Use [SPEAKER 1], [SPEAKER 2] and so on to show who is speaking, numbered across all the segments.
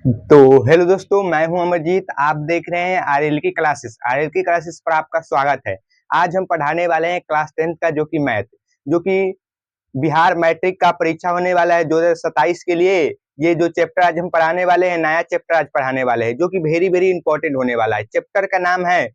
[SPEAKER 1] तो हेलो दोस्तों, मैं हूं अमरजीत। आप देख रहे हैं आरएल की क्लासेस। आरएल की क्लासेस पर आपका स्वागत है। आज हम पढ़ाने वाले हैं क्लास 10th का जो कि मैथ, जो कि बिहार मैट्रिक का परीक्षा होने वाला है 2027 के लिए। ये जो चैप्टर आज हम पढ़ाने वाले हैं, नया चैप्टर आज पढ़ाने वाले हैं, जो कि वेरी वेरी इंपॉर्टेंट होने वाला है। चैप्टर का नाम है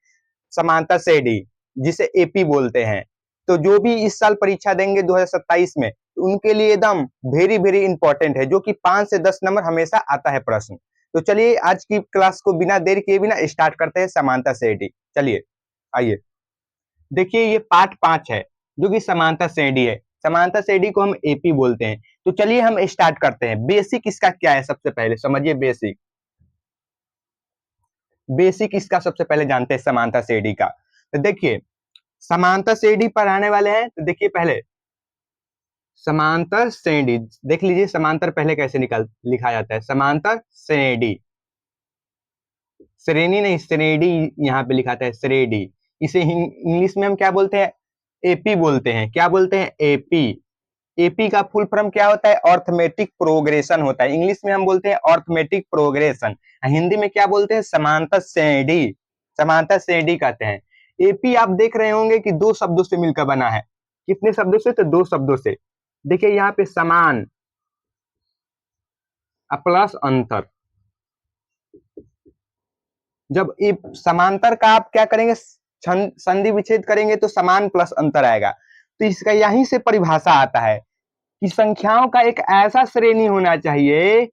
[SPEAKER 1] समांतर श्रेणी, जिसे एपी बोलते हैं। तो जो भी इस साल परीक्षा देंगे 2027 में, तो उनके लिए एकदम वेरी वेरी इंपॉर्टेंट है, जो कि 5 से 10 नंबर हमेशा आता है प्रश्न। तो चलिए आज की क्लास को बिना देर किए बिना स्टार्ट करते हैं समांतर श्रेणी। चलिए आइए देखिए, ये पार्ट 5 है जो कि समांतर श्रेणी है। समांतर श्रेणी को हम एपी बोलते हैं। तो चलिए हम स्टार्ट करते हैं। बेसिक इसका क्या है, सबसे पहले समझिए। बेसिक बेसिक इसका सबसे पहले जानते हैं समांतर श्रेणी का। तो देखिए, समांतर श्रेणी पढ़ाने वाले हैं, तो देखिए पहले समांतर श्रेणी देख लीजिए। समांतर पहले कैसे लिखा जाता है। समांतर श्रेणी, श्रेणी नहीं श्रेणी यहाँ पे लिखा है, श्रेणी। इसे इंग्लिश में हम क्या बोलते हैं? एपी बोलते हैं। क्या बोलते हैं? एपी। एपी का फुल फॉर्म क्या होता है? अर्थमेटिक प्रोग्रेशन होता है। इंग्लिश में हम बोलते हैं अर्थमेटिक प्रोग्रेशन। हिंदी में क्या बोलते हैं? समांतर श्रेणी। समांतर श्रेणी कहते हैं। एपी आप देख रहे होंगे कि दो शब्दों से मिलकर बना है। कितने शब्दों से? तो दो शब्दों से। देखिए यहाँ पे समान प्लस अंतर। जब समांतर का आप क्या करेंगे? संधि विच्छेद करेंगे तो समान प्लस अंतर आएगा। तो इसका यहीं से परिभाषा आता है कि संख्याओं का एक ऐसा श्रेणी होना चाहिए,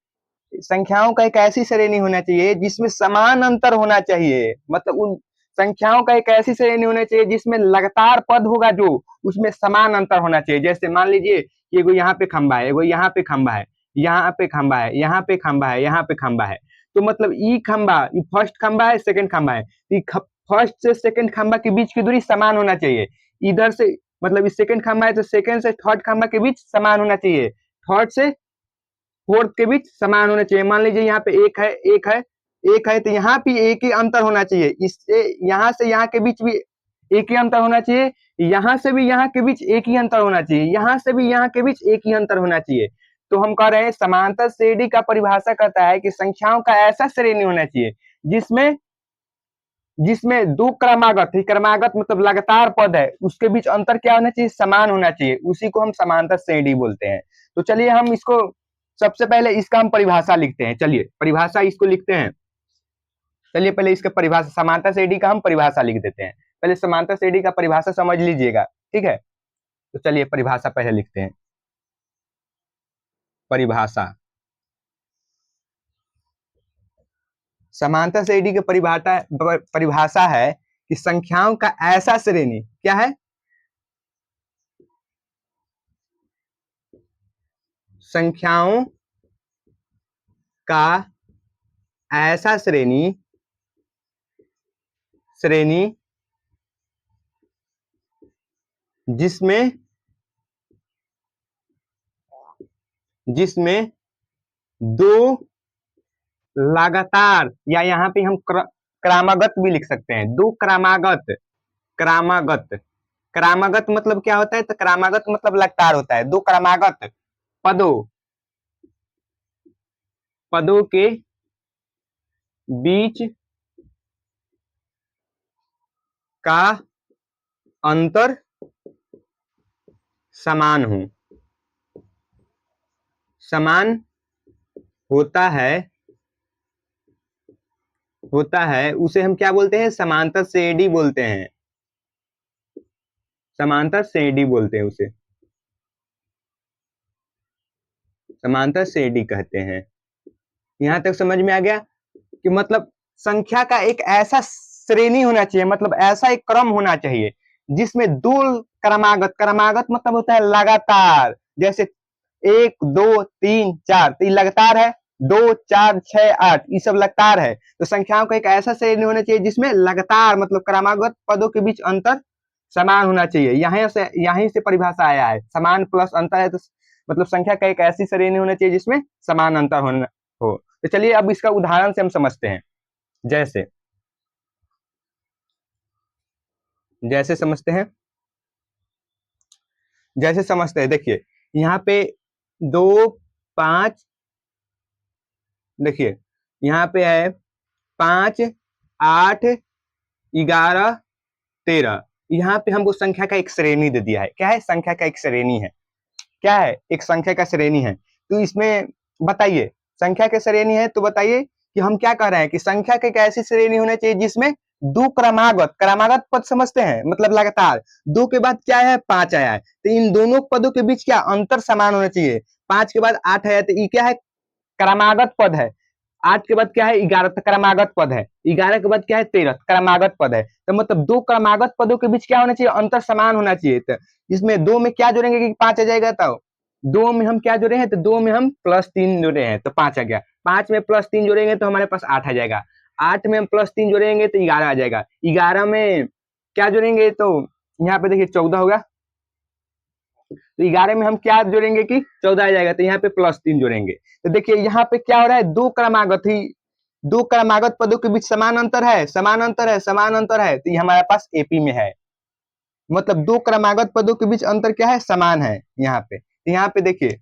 [SPEAKER 1] संख्याओं का एक ऐसी श्रेणी होना चाहिए जिसमें समान अंतर होना चाहिए। मतलब उन संख्याओं का एक ऐसी श्रेणी होना चाहिए जिसमें लगातार पद होगा, जो उसमें समान अंतर होना चाहिए। जैसे मान लीजिए कि एगो यहाँ पे खंबा है, एगो यहाँ पे खंबा है, यहाँ पे खंबा है, यहाँ पे खंबा है, यहाँ पे खंबा है। तो मतलब ई खंबा, ई फर्स्ट खंबा है, सेकंड खंबा है। फर्स्ट से सेकंड खंबा के बीच की दूरी समान होना चाहिए। इधर से मतलब इस सेकंड खंबा है तो सेकंड से थर्ड खंबा के बीच समान होना चाहिए। थर्ड से फोर्थ के बीच समान होना चाहिए। मान लीजिए यहाँ पे एक है, एक है, एक है, तो यहाँ भी एक ही अंतर होना चाहिए। इससे यहाँ से यहाँ के बीच भी एक ही अंतर होना चाहिए। यहाँ से भी यहाँ के बीच एक ही अंतर होना चाहिए। यहाँ से भी यहाँ के बीच एक ही अंतर होना चाहिए। तो हम कह रहे हैं समांतर श्रेणी का परिभाषा कहता है कि संख्याओं का ऐसा श्रेणी होना चाहिए जिसमें जिसमें दो क्रमागत ही, क्रमागत मतलब लगातार पद है, उसके बीच अंतर क्या होना चाहिए? समान होना चाहिए। उसी को हम समांतर श्रेणी बोलते हैं। तो चलिए हम इसको सबसे पहले इसका हम परिभाषा लिखते हैं। चलिए परिभाषा इसको लिखते हैं। चलिए पहले इसका परिभाषा, समांतर श्रेणी का हम परिभाषा लिख देते हैं। पहले समांतर श्रेणी का परिभाषा समझ लीजिएगा, ठीक है? तो चलिए परिभाषा पहले लिखते हैं। परिभाषा, समांतर श्रेणी की परिभाषा है कि संख्याओं का ऐसा श्रेणी, क्या है? संख्याओं का ऐसा श्रेणी जिसमें दो लगातार, या यहाँ पे हम क्रमागत भी लिख सकते हैं। दो क्रमागत, क्रमागत, क्रमागत मतलब क्या होता है? तो क्रमागत मतलब लगातार होता है। दो क्रमागत पदों के बीच का अंतर समान होता है, उसे हम क्या बोलते हैं? समांतर श्रेणी बोलते हैं। समांतर श्रेणी बोलते हैं उसे, समांतर श्रेणी कहते हैं। यहां तक समझ में आ गया कि मतलब संख्या का एक ऐसा श्रेणी होना चाहिए, मतलब ऐसा एक क्रम होना चाहिए जिसमें दो क्रमागत, क्रमागत मतलब होता है लगातार। जैसे 1 2 3 4, तो ये लगातार है। 2 4 6 8, ये सब लगातार है। तो संख्याओं का एक ऐसा श्रेणी होना चाहिए जिसमें लगातार मतलब क्रमागत पदों के बीच अंतर समान होना चाहिए। यहीं से परिभाषा आया है। समान प्लस अंतर है तो मतलब संख्या का एक ऐसी श्रेणी होना चाहिए जिसमें समान अंतर होना हो। तो चलिए अब इसका उदाहरण से हम समझते हैं। जैसे जैसे समझते हैं, जैसे समझते हैं। देखिए यहाँ पे 2 5, देखिए यहाँ पे है 5, 8, 11, 13। यहाँ पे हमको संख्या का एक श्रेणी दे दिया है। क्या है? संख्या का एक श्रेणी है। क्या है? एक संख्या का श्रेणी है। तो इसमें बताइए, संख्या के श्रेणी है तो बताइए कि हम क्या कह रहे हैं कि संख्या की एक ऐसी श्रेणी होनी चाहिए जिसमें दो क्रमागत, क्रमागत पद समझते हैं, मतलब लगातार दो के बाद क्या है? 5 आया है, तो इन दोनों पदों के बीच क्या अंतर समान होना चाहिए। 5 के बाद 8 आया तो ये क्या है? क्रमागत पद है। 8 के बाद क्या है? 11 क्रमागत पद है। 11 के बाद क्या है? 13 क्रमागत पद है। तो मतलब दो क्रमागत पदों के बीच क्या होना चाहिए? अंतर समान होना चाहिए। तो इसमें दो में क्या जोड़ेंगे कि 5 आ जाएगा? तो दो में हम क्या जोड़े हैं? तो दो में हम +3 जोड़े हैं तो 5 आ गया। 5 में +3 जोड़ेंगे तो हमारे पास 8 आ जाएगा। 8 में हम +3 जोड़ेंगे तो 11 आ जाएगा। 11 में क्या जोड़ेंगे तो यहाँ पे देखिए 14 होगा। तो 11 में हम क्या जोड़ेंगे कि 14 आ जाएगा, तो यहाँ पे +3 जोड़ेंगे। तो देखिए यहाँ पे क्या हो रहा है? दो क्रमागत पदों के बीच समान अंतर है, समान अंतर है, समान अंतर है, तो ये हमारे पास एपी में है। मतलब दो क्रमागत पदों के बीच अंतर क्या है? समान है यहाँ पे। तो यहाँ पे देखिए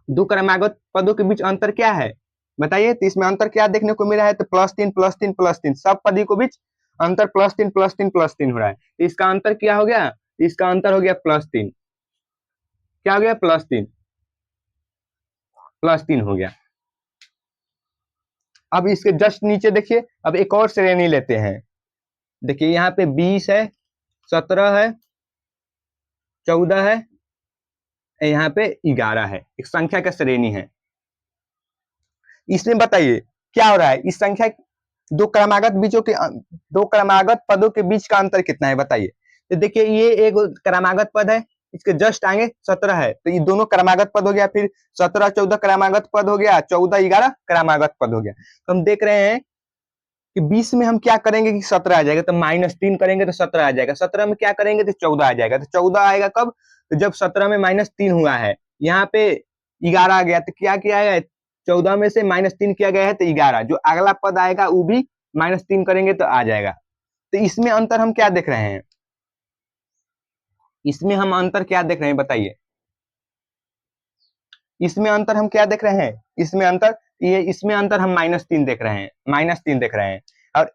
[SPEAKER 1] दो क्रमागत पदों के बीच अंतर क्या है बताइए? तो इसमें अंतर क्या देखने को मिला है? तो +3 +3 +3 सब पदों के बीच अंतर +3 +3 +3 हो रहा है। तो इसका अंतर क्या हो गया? इसका अंतर हो गया +3। क्या हो गया? +3 हो गया। अब इसके जस्ट नीचे देखिए, अब एक और श्रेणी लेते हैं। देखिए यहाँ पे 20 है, 17 है, 14 है, यहाँ पे 11 है। एक संख्या का श्रेणी है। इसमें बताइए क्या हो रहा है? इस संख्या दो क्रमागत पदों के बीच का अंतर कितना है बताइए? तो देखिए ये एक क्रमागत पद है, इसके जस्ट आगे 17 है, तो ये दोनों क्रमागत पद हो गया। फिर 17 14 क्रमागत पद हो गया, 14 11 क्रमागत पद हो गया। तो हम देख रहे हैं कि 20 में हम क्या करेंगे कि 17 आ जाएगा, तो -3 करेंगे तो 17 आ जाएगा। 17 में क्या करेंगे तो 14 आ जाएगा। तो 14 आएगा कब? तो जब 17 में -3 हुआ है। यहाँ पे 11 आ गया, तो क्या किया है? 14 में से -3 किया गया है तो 11। जो अगला पद आएगा वो भी -3 करेंगे तो आ जाएगा। तो इसमें अंतर हम क्या देख रहे हैं? इसमें हम अंतर क्या देख रहे हैं बताइए? इसमें अंतर हम क्या देख रहे हैं? इसमें अंतर हम -3 देख रहे हैं, -3 देख रहे हैं। और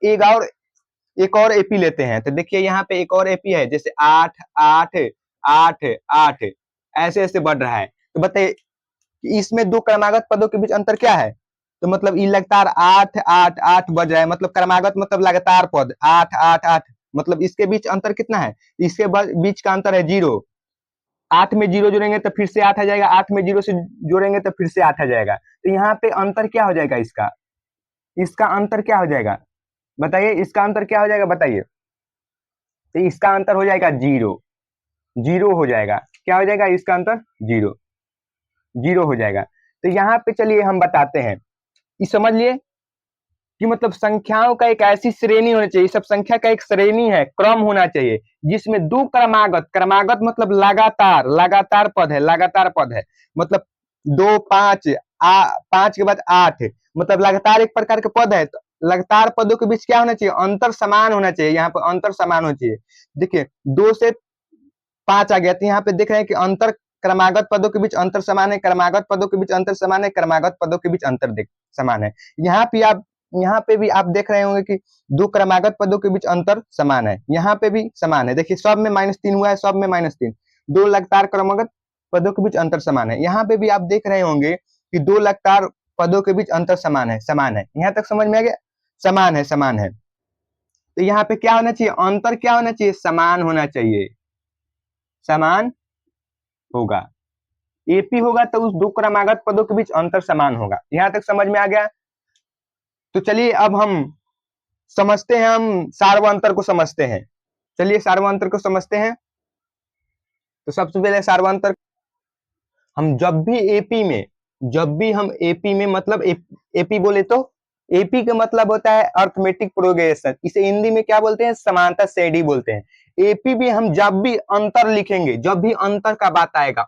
[SPEAKER 1] एक और एपी लेते हैं। तो देखिए यहाँ पे एक और एपी है, जैसे 8 8 8 8 ऐसे ऐसे बढ़ रहा है। तो बताइए कि इसमें दो क्रमागत पदों के बीच अंतर क्या है? तो मतलब ये लगातार 8 8 8 बढ़ रहा है, मतलब क्रमागत मतलब लगातार पद 8 8 8, मतलब इसके बीच अंतर कितना है? इसके बीच का अंतर है 0। 8 में 0 जोड़ेंगे तो फिर से 8 आ जाएगा, 8 में 0 से जोड़ेंगे तो फिर से 8 आ जाएगा। तो यहाँ पे अंतर क्या हो जाएगा? इसका इसका अंतर क्या हो जाएगा बताइए? इसका अंतर क्या हो जाएगा बताइए? तो इसका अंतर हो जाएगा 0। 0 हो जाएगा। क्या हो जाएगा? इसका अंतर 0। 0 हो जाएगा। तो यहाँ पे चलिए हम बताते हैं। ये समझ लिए कि मतलब संख्याओं का एक ऐसी श्रेणी होनी चाहिए, सब संख्या का एक श्रेणी है, क्रम होना चाहिए, जिसमें दो क्रमागत, क्रमागत मतलब लगातार, लगातार पद है, लगातार पद है। मतलब 2 5 5 के बाद 8, मतलब लगातार एक प्रकार के पद है। तो लगातार पदों के बीच क्या होना चाहिए? अंतर समान होना चाहिए। यहाँ पर अंतर समान होना चाहिए। देखिए 2 से 5 आ गया, तो यहाँ पे देख रहे हैं कि अंतर क्रमागत पदों के बीच अंतर समान है, क्रमागत पदों के बीच अंतर समान है, क्रमागत पदों के बीच अंतर समान है। यहाँ पे भी आप देख रहे होंगे कि दो क्रमागत पदों के बीच अंतर समान है। यहाँ पे भी समान है। देखिए सब में -3 हुआ है, सब में -3। दो लगातार क्रमागत पदों के बीच अंतर समान है। यहाँ पे भी आप देख रहे होंगे कि दो लगातार पदों के बीच अंतर समान है, समान है। यहाँ तक समझ में आ गया? समान है, समान है। तो यहाँ पे क्या होना चाहिए? अंतर क्या होना चाहिए? समान होना चाहिए, समान होगा। एपी होगा तो उस दो क्रमागत पदों के बीच अंतर समान होगा। यहां तक समझ में आ गया? तो चलिए अब हम समझते हैं, हम सार्वंतर को समझते हैं। चलिए सार्वंतर को समझते हैं। तो सबसे पहले सार्वंतर, हम जब भी हम एपी में मतलब एपी बोले तो एपी का मतलब होता है अर्थमेटिक प्रोग्रेशन। इसे हिंदी में क्या बोलते हैं? समांतर श्रेणी बोलते हैं। एपी भी हम जब भी अंतर लिखेंगे, जब भी अंतर का बात आएगा,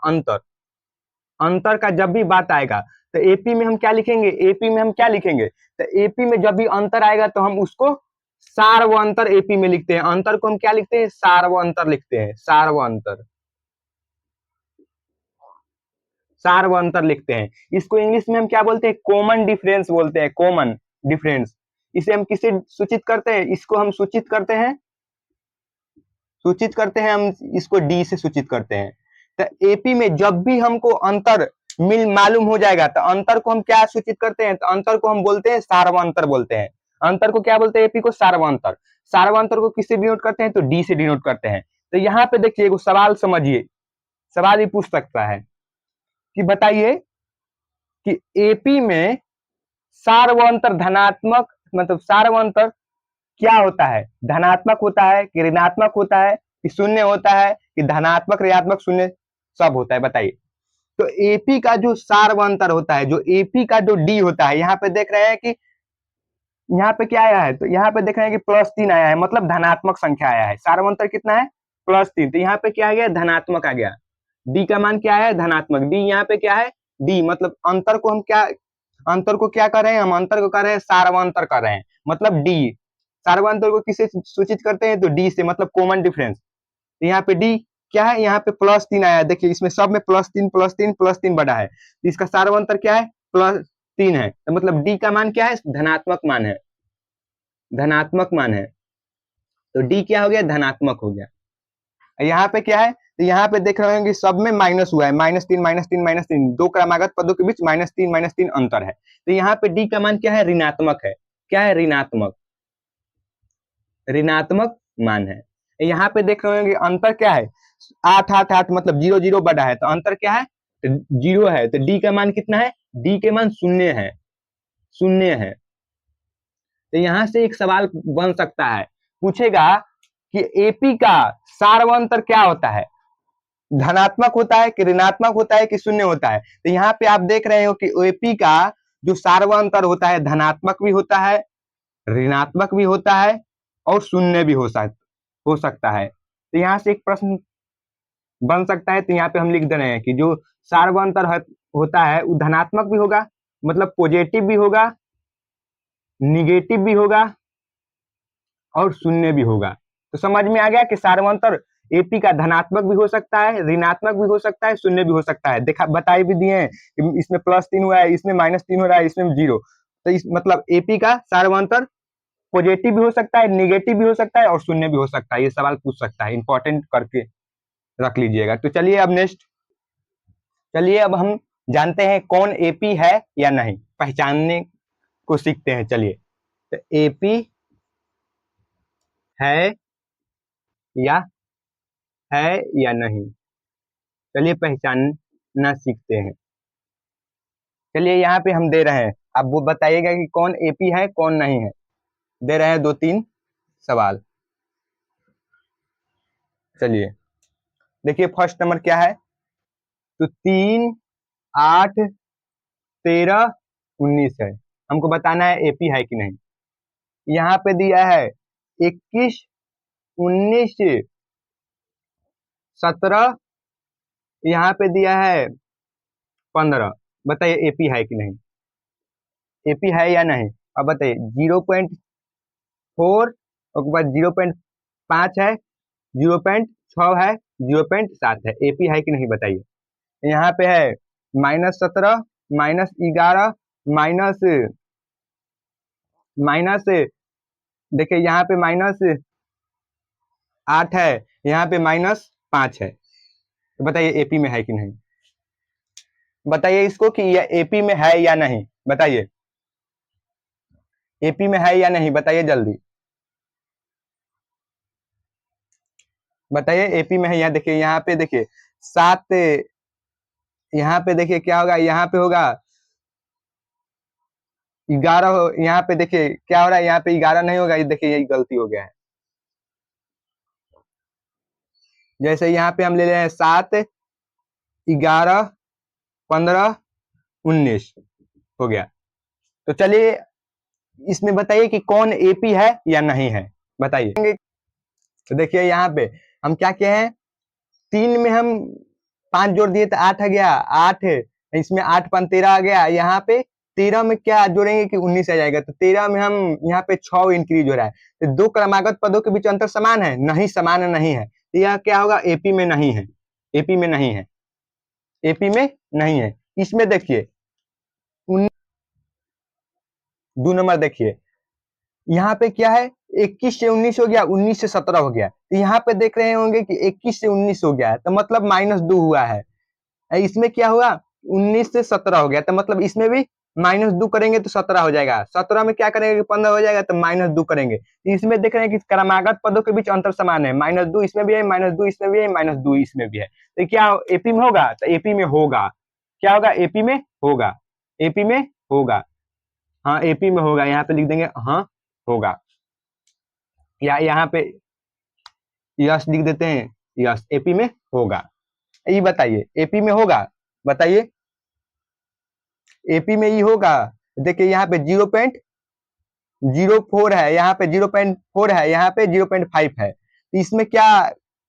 [SPEAKER 1] अंतर का जब भी बात आएगा, तो एपी में हम क्या लिखेंगे? एपी में हम क्या लिखेंगे? तो एपी में जब भी अंतर आएगा तो हम उसको सार्वंतर एपी में लिखते हैं। अंतर को हम क्या लिखते हैं? सार्वंतर लिखते हैं, सार्वंतर। सार्व अंतर लिखते हैं। इसको इंग्लिश में हम क्या बोलते हैं, कॉमन डिफरेंस बोलते हैं, कॉमन डिफरेंस। इसे हम किसे सूचित करते हैं, इसको हम सूचित करते हैं हम इसको डी से सूचित करते हैं। तो एपी में जब भी हमको अंतर मालूम हो जाएगा तो अंतर को हम क्या सूचित करते हैं, तो अंतर को हम बोलते हैं सार्वंतर बोलते हैं। अंतर को क्या बोलते हैं, एपी को सार्वंतर। सार्वंतर को किससे डिनोट करते हैं, तो डी से डिनोट करते हैं। तो यहाँ पे देखिए एगो सवाल समझिए, सवाल ही पूछ सकता है कि बताइए कि एपी में सार्वंतर धनात्मक, मतलब सार्वंतर क्या होता है, धनात्मक होता है कि ऋणात्मक होता है कि शून्य होता है कि धनात्मक ऋणात्मक शून्य सब होता है, बताइए। तो एपी का जो सार्वंतर होता है, जो एपी का जो डी होता है, यहाँ पे देख रहे हैं कि यहाँ पे क्या आया है, तो यहाँ पे देख रहे हैं कि +3 आया है, मतलब धनात्मक संख्या आया है। सार्वंतर कितना है, +3, तो यहाँ पे क्या आ गया, धनात्मक आ गया। डी का मान क्या है, धनात्मक। डी यहाँ पे क्या है, डी, मतलब अंतर को हम क्या, अंतर को क्या कर रहे हैं, हम अंतर को कर रहे हैं सार्वंतर कर रहे हैं, मतलब डी। सार्वंतर को किससे सूचित करते हैं, तो डी से, मतलब कॉमन डिफरेंस। तो यहाँ पे डी क्या है, यहाँ पे +3 आया है, देखिए इसमें सब में +3 बढ़ा है, तो इसका सार्वंतर क्या है, +3 है, तो मतलब डी का मान क्या है, धनात्मक मान है, धनात्मक मान है। तो डी क्या हो गया, धनात्मक हो गया। यहाँ पे क्या है, तो यहाँ पे देख रहे होंगे सब में माइनस हुआ है, -3 दो क्रमागत पदों के बीच -3 अंतर है। तो यहाँ पे डी का मान क्या है, ऋणात्मक है। क्या है, ऋणात्मक, ऋणात्मक मान है। यहाँ पे देख रहे होंगे अंतर क्या है, 8 मतलब 0 0 बढ़ा है, तो अंतर क्या है, तो 0 है। तो डी का मान कितना है, डी के मान 0 है, 0 है। तो यहाँ से एक सवाल बन सकता है, पूछेगा कि एपी का सार्वंतर क्या होता है, धनात्मक होता है कि ऋणात्मक होता है कि शून्य होता है। तो यहाँ पे आप देख रहे हो कि एपी का जो सार्वंतर होता है धनात्मक भी होता है, ऋणात्मक भी होता है और शून्य भी हो सकता है। तो यहाँ से एक प्रश्न बन सकता है, तो यहाँ पे हम लिख दे रहे हैं कि जो सार्वंतर होता है वो धनात्मक भी होगा, मतलब पॉजिटिव भी होगा, निगेटिव भी होगा और शून्य भी होगा। तो समझ में आ गया कि सार्वंतर एपी का धनात्मक भी हो सकता है, ऋणात्मक भी हो सकता है, शून्य भी हो सकता है। देखा, बताए भी दिए हैं कि इसमें +3 हुआ है, इसमें -3 हो रहा है, इसमें 0। तो इस मतलब एपी का सार्वंतर पॉजिटिव भी हो सकता है, निगेटिव भी हो सकता है और शून्य भी हो सकता है। ये सवाल पूछ सकता है, इंपॉर्टेंट करके रख लीजिएगा। तो चलिए अब नेक्स्ट, चलिए अब हम जानते हैं कौन एपी है या नहीं, पहचानने को सीखते हैं। चलिए, तो एपी है या नहीं, चलिए पहचानना सीखते हैं। चलिए यहाँ पे हम दे रहे हैं, अब वो बताइएगा कि कौन एपी है कौन नहीं है। दे रहे हैं 2-3 सवाल। चलिए देखिए, फर्स्ट नंबर क्या है, तो 3, 8, 13, 19 है। हमको बताना है एपी है कि नहीं। यहाँ पे दिया है 21, 19, 17, यहाँ पे दिया है 15। बताइए एपी है कि नहीं, एपी है या नहीं। अब बताइए 0.4, उसके बाद 0.5 है, 0.6 है, 0.7 है, एपी है कि नहीं बताइए। यहाँ पे है -17, -11, माइनस, देखिए यहाँ पे -8 है, यहाँ पे -5 है। तो बताइए एपी में है कि नहीं। बताइए इसको कि यह एपी में है या नहीं, बताइए एपी में है या नहीं, बताइए जल्दी बताइए एपी में है। यहाँ देखिए, यहाँ पे देखिए 7, यहाँ पे देखिए क्या होगा, यहाँ पे होगा 11, यहाँ पे देखिए क्या हो रहा है, यहाँ पे 11 नहीं होगा, ये देखिए यही गलती हो गया है। जैसे यहाँ पे हम ले रहे हैं 7, 11, 15, 19 हो गया। तो चलिए इसमें बताइए कि कौन एपी है या नहीं है, बताइए। तो देखिए यहाँ पे हम क्या किए हैं, 3 में हम 5 जोड़ दिए तो 8 आ गया, 8 है, इसमें 8 5 13 आ गया। यहाँ पे 13 में क्या जोड़ेंगे कि 19 आ जाएगा, तो 13 में हम यहाँ पे 6 इंक्रीज हो रहा है। तो दो क्रमागत पदों के बीच अंतर समान है, नहीं, समान नहीं है, तो यह क्या होगा, एपी में नहीं है, एपी में नहीं है। एपी में नहीं है। इसमें देखिए 2 नंबर देखिए, यहाँ पे क्या है 21 से 19 हो गया, 19 से 17 हो गया, तो यहाँ पे देख रहे होंगे कि 21 से 19 हो गया है, तो मतलब -2 हुआ है। इसमें क्या हुआ 19 से 17 हो गया, तो मतलब इसमें भी -2 करेंगे तो 17 हो जाएगा। 17 में क्या करेंगे 15 हो जाएगा, तो -2 करेंगे। तो इसमें देख रहे हैं कि क्रमागत पदों के बीच अंतर समान है, -2 इसमें भी है, -2 इसमें भी है, -2 इसमें भी है। तो क्या एपी में होगा, तो एपी में होगा। क्या होगा एपी में होगा, एपी में होगा। हाँ एपी में होगा, यहाँ पे लिख देंगे हाँ होगा, या यहाँ पे यस लिख देते हैं, यस एपी में होगा। ये बताइए एपी में होगा, बताइए एपी में ये होगा। देखिए यहाँ पे 0.04 है, यहाँ पे 0.4 है, यहाँ पे 0.5 है, तो इसमें क्या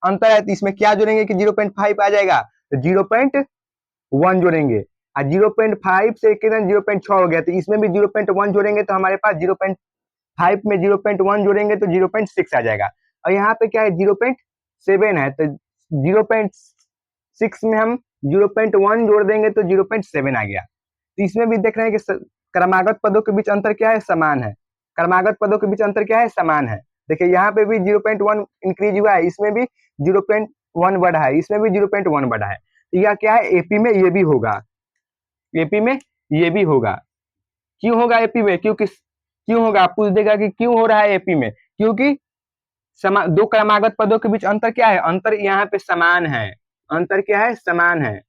[SPEAKER 1] अंतर है, तो इसमें क्या जोड़ेंगे कि 0.5 आ जाएगा, तो 0.1 जोड़ेंगे, और 0.5 से कितना 0.6 हो गया, तो इसमें भी 0.1 जोड़ेंगे, तो हमारे पास 0.5 में 0.1 जोड़ेंगे तो 0.6 आ जाएगा। और यहाँ पे क्या है 0.7 है, तो 0.6 में हम 0.1 जोड़ देंगे तो 0.7 आ गया। तो इसमें भी देख रहे हैं कि क्रमागत पदों के बीच अंतर क्या है, समान है। क्रमागत पदों के बीच अंतर क्या है, समान है। देखिए यहाँ पे भी 0.1 इंक्रीज हुआ है, इसमें भी 0.1 बढ़ा है, इसमें भी 0.1 बढ़ा है। तो यह क्या है एपी में ये भी होगा, एपी में ये भी होगा। क्यों होगा एपी में, क्योंकि क्यों होगा, आप पूछ देगा कि क्यों हो रहा है एपी में, क्योंकि दो क्रमागत पदों के बीच अंतर क्या है, अंतर यहाँ पे समान है। अंतर क्या है, समान है,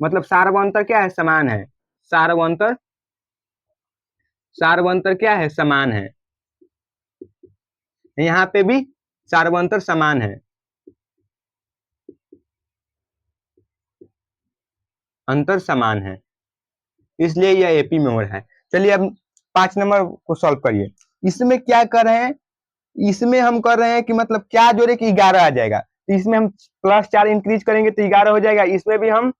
[SPEAKER 1] मतलब सार्वंतर क्या है, समान है। सार्वंतर, सार्वंतर क्या है, समान है। यहाँ पे भी सार्वंतर समान है, अंतर समान है, इसलिए यह एपी में हो रहा है। चलिए अब 5 नंबर को सॉल्व करिए। इसमें क्या कर रहे हैं, इसमें हम कर रहे हैं कि मतलब क्या जोड़े कि 11 आ जाएगा, तो इसमें हम +4 इंक्रीज करेंगे तो 11 हो जाएगा, इसमें भी हम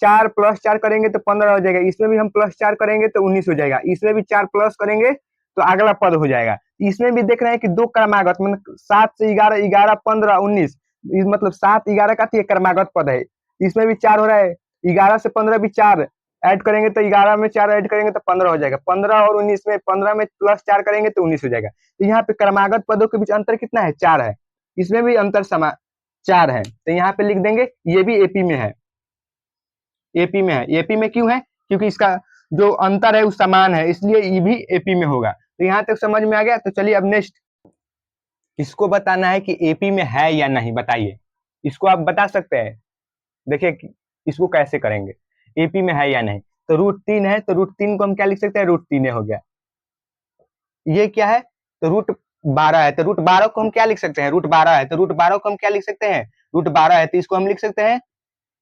[SPEAKER 1] 4 + 4 करेंगे तो 15 हो जाएगा, इसमें भी हम +4 करेंगे तो 19 हो जाएगा, इसमें भी 4 प्लस करेंगे तो अगला पद हो जाएगा। इसमें भी देख रहे हैं कि दो क्रमागत मतलब 7 से 11, 11 15 19, मतलब 7 11 का क्रमागत पद है, इसमें भी 4 हो रहा है, 11 से 15 भी 4 ऐड करेंगे तो 11 में 4 ऐड करेंगे तो 15 हो जाएगा, 15 और 19 में 15 में +4 करेंगे तो 19 हो जाएगा। तो यहाँ पे क्रमागत पदों के बीच अंतर कितना है, 4 है, इसमें भी अंतर 4 है, तो यहाँ पे लिख देंगे ये भी एपी में है, एपी में है। एपी में क्यों है, क्योंकि इसका जो अंतर है वो समान है, इसलिए ये भी एपी में होगा। तो यहाँ तक समझ में आ गया। तो चलिए अब नेक्स्ट, इसको बताना है कि एपी में है या नहीं, बताइए। इसको आप बता सकते हैं, देखिए इसको कैसे करेंगे, एपी में है या नहीं। तो √3 है, तो √3 को हम क्या लिख सकते हैं, √3 हो गया। ये क्या है, तो √12 है, तो √12 को हम क्या लिख सकते हैं, √12 है, तो √12 को हम क्या लिख सकते हैं, √12 है, तो इसको हम लिख सकते हैं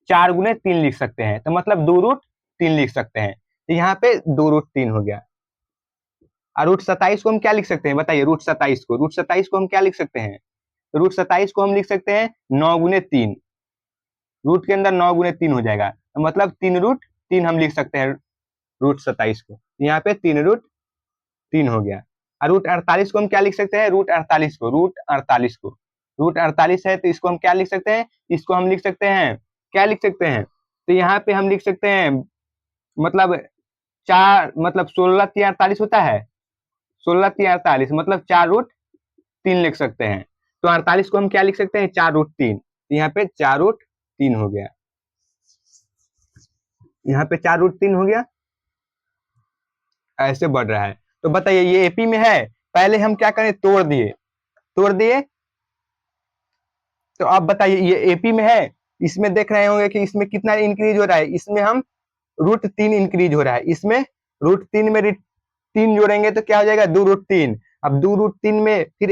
[SPEAKER 1] 4 गुने 3 लिख सकते हैं, तो मतलब 2√3 लिख सकते हैं। तो यहाँ पे 2√3 हो गया। और √27 को हम क्या लिख सकते हैं, बताइए। √27 को हम क्या लिख सकते हैं, √27 को हम लिख सकते हैं 9 गुने 3, रूट के अंदर 9 गुने 3 हो जाएगा, तो मतलब 3√3 हम लिख सकते हैं √27 को। यहाँ पे 3√3 हो गया। और √48 को हम क्या लिख सकते हैं, √48 को, √48 है, तो इसको हम क्या लिख सकते हैं, इसको हम लिख सकते हैं, क्या लिख सकते हैं, तो यहाँ पे हम लिख सकते हैं मतलब 4 मतलब 16 × 48 होता है, 16 × 48 मतलब 4√3 लिख सकते हैं। तो 48 को हम क्या लिख सकते हैं, 4√3, तो यहाँ पे 4√3 हो गया, यहाँ पे 4√3 हो गया, ऐसे बढ़ रहा है। तो बताइए ये एपी में है, पहले हम क्या करें, तोड़ दिए, तो अब बताइए ये एपी में है। इसमें देख रहे होंगे कि इसमें कितना इंक्रीज हो रहा है, इसमें हम √3 इंक्रीज हो रहा है, इसमें √3 में 3 जोड़ेंगे तो क्या हो जाएगा, 2√3। अब 2√3 में फिर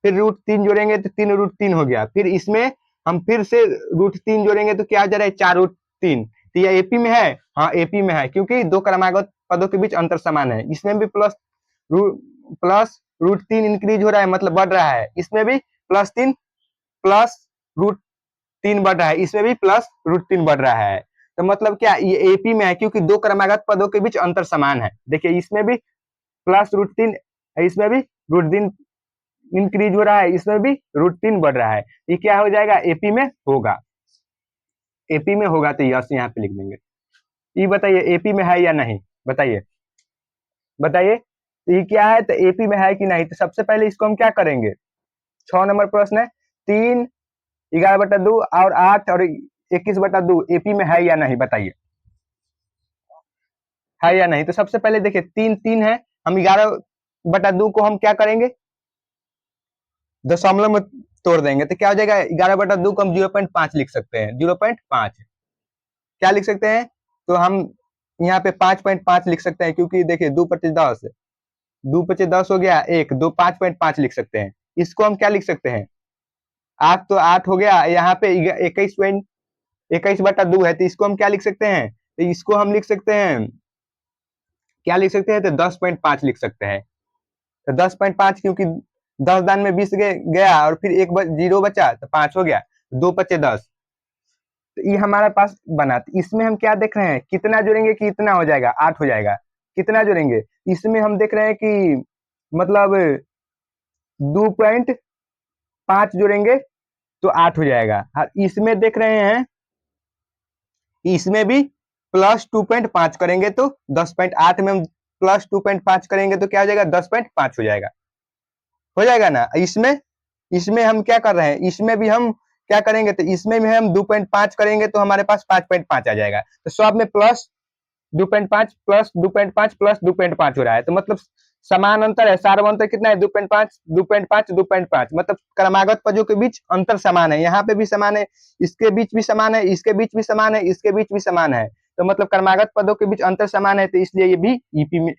[SPEAKER 1] फिर √3 जोड़ेंगे तो 3√3 हो गया, फिर इसमें हम फिर से √3 जोड़ेंगे तो क्या हो जा रहा है, 4√3। तो यह एपी में है, हाँ एपी में है, क्योंकि दो क्रमागत पदों के बीच अंतर समान है। इसमें भी √3 इंक्रीज हो रहा है, मतलब बढ़ रहा है, इसमें भी +3 +√3 बढ़ रहा है, इसमें भी +√3 बढ़ रहा है। तो मतलब क्या ये एपी में है, क्योंकि दो क्रमागत पदों के बीच अंतर समान है। देखिए इसमें भी +√3, इसमें भी √3 इंक्रीज हो रहा है, इसमें भी √3 बढ़ रहा है, ये क्या हो जाएगा, एपी में होगा, एपी में होगा तो यस यहाँ पे लिख देंगे। ये बताइए एपी में है या नहीं, बताइए बताइए, तो ये क्या है, तो एपी में है कि नहीं। तो सबसे पहले इसको हम क्या करेंगे, 6 नंबर प्रश्न है, 3, 11/2 और 8 और 21/2 एपी में है या नहीं, बताइए है या नहीं। तो सबसे पहले देखिए 3 3 है, हम 11/2 को हम क्या करेंगे, दशमलव में तोड़ देंगे तो क्या हो जाएगा, 11/2 को हम 0.5 लिख सकते हैं, 0.5 क्या लिख सकते हैं, तो हम यहाँ पे 5.5 लिख सकते हैं, क्योंकि देखिए 2/10, 2/10 हो गया, 1 2 5.5 लिख सकते हैं। इसको हम क्या लिख सकते हैं, 8 तो 8 हो गया, यहाँ पे 21/2 है, तो इसको हम क्या लिख सकते हैं, तो इसको हम लिख सकते हैं, क्या लिख सकते हैं, तो 10.5 लिख सकते हैं। तो 10.5 क्योंकि 10 दान में 20 गया और फिर एक 0 बचा तो 5 हो गया, 2/10। तो ये हमारे पास बना। तो इसमें हम क्या देख रहे हैं, कितना जोड़ेंगे कि इतना हो जाएगा, 8 हो जाएगा, कितना जोड़ेंगे, इसमें हम देख रहे हैं कि मतलब 2.5 जोड़ेंगे तो 8 हो जाएगा, और इसमें देख रहे हैं इसमें भी प्लस 2.5 करेंगे तो 10.8 में हम प्लस 2.5 करेंगे तो क्या हो जाएगा, 10.5 हो जाएगा ना। इसमें इसमें हम क्या कर रहे हैं, इसमें भी हम क्या करेंगे, तो इसमें भी हम 2.5 करेंगे तो हमारे पास 5.5 आ जाएगा। तो सब में प्लस 2.5 प्लस 2.5 प्लस 2.5 हो रहा है, तो मतलब समान अंतर है, सार्व अंतर कितना है, 2.5 2.5 2.5, मतलब क्रमागत पदों के बीच अंतर समान है, यहाँ पे भी समान है, इसके बीच भी समान है, इसके बीच भी समान है, इसके बीच भी समान है, तो मतलब क्रमागत पदों के बीच अंतर समान है, तो इसलिए ये भी